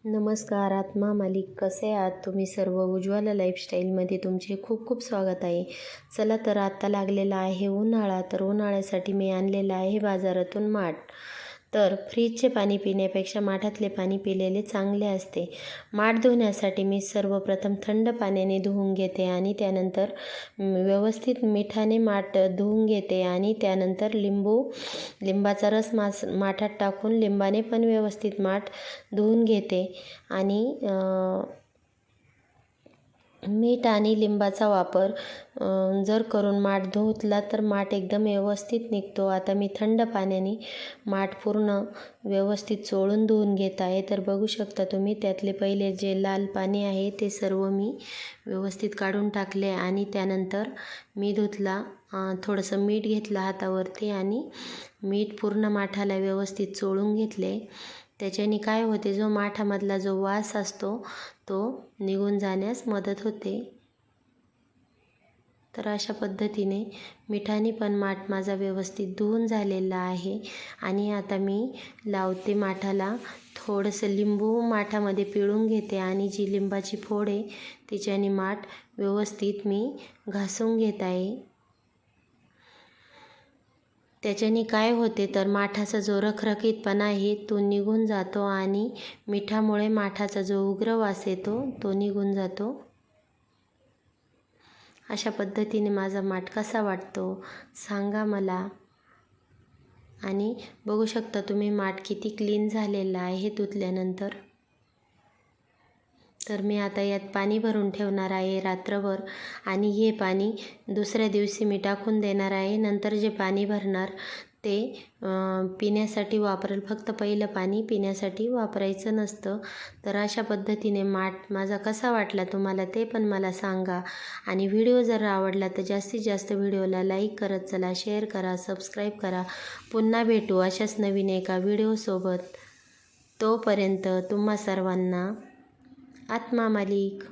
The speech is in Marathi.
नमस्कार. आत्मा मालिक कसे आहात तुम्ही सर्व? उज्ज्वला लाईफस्टाईलमध्ये तुमचे खूप खूप स्वागत आहे. चला तर आता लागलेला आहे उन्हाळा, तर उन्हाळ्यासाठी मी आणलेला आहे बाजारातून माठ. तर फ्रीजचे पाणी पिण्यापेक्षा माठातले पाणी पिलेले चांगले असते. माठ धुण्यासाठी मी सर्वप्रथम थंड पाण्याने धुवून घेते आणि त्यानंतर व्यवस्थित मिठाने माठ धुवून घेते आणि त्यानंतर लिंबाचा रस माठात टाकून लिंबाने पण व्यवस्थित माठ धुवून घेते आणि मीठ आणि लिंबाचा वापर जर करून माठ धुतला तर माठ एकदम व्यवस्थित निघतो. आता मी थंड पाण्याने माठ पूर्ण व्यवस्थित चोळून धुवून घेत आहे. तर बघू शकता तुम्ही त्यातले पहिले जे लाल पाणी आहे ते सर्व मी व्यवस्थित काढून टाकले आणि त्यानंतर मी धुतला. थोडंसं मीठ घेतलं हातावरती आणि मीठ पूर्ण माठाला व्यवस्थित चोळून घेतले. त्याच्याने काय होते, जो माठामधला जो वास असतो तो निघून जाण्यास मदत होते. तर अशा पद्धतीने मिठाने पण माठ माझा व्यवस्थित धुवून झालेला आहे आणि आता मी लावते माठाला थोडंसं लिंबू माठामध्ये पिळून घेते आणि जी लिंबाची फोड आहे तिच्याने माठ व्यवस्थित मी घासून घेत आहे. त्याच्याने काय होते तर माठाचा जो रखरखीतपणा आहे तो निघून जातो आणि मिठामुळे माठाचा जो उग्र वास येतो तो निघून जातो. अशा पद्धतीने माझा माठ कसा वाटतो सांगा मला. आणि बघू शकता तुम्ही माठ किती क्लीन झालेला आहे धुतल्यानंतर. तर मी आता यात पाणी भरून ठेवणार आहे रात्रभर आणि हे पाणी दुसऱ्या दिवशी मी टाकून देणार आहे. नंतर जे पाणी भरणार ते पिण्यासाठी वापरेल. फक्त पहिलं पाणी पिण्यासाठी वापरायचं नसतं. तर अशा पद्धतीने माठ माझा कसा वाटला तुम्हाला ते पण मला सांगा. आणि व्हिडिओ जर आवडला तर जास्तीत जास्त व्हिडिओला लाईक करत चला, शेअर करा, सबस्क्राईब करा. पुन्हा भेटू अशाच नवीन एका व्हिडिओसोबत. तोपर्यंत तुम्हा सर्वांना आत्मा मालिक.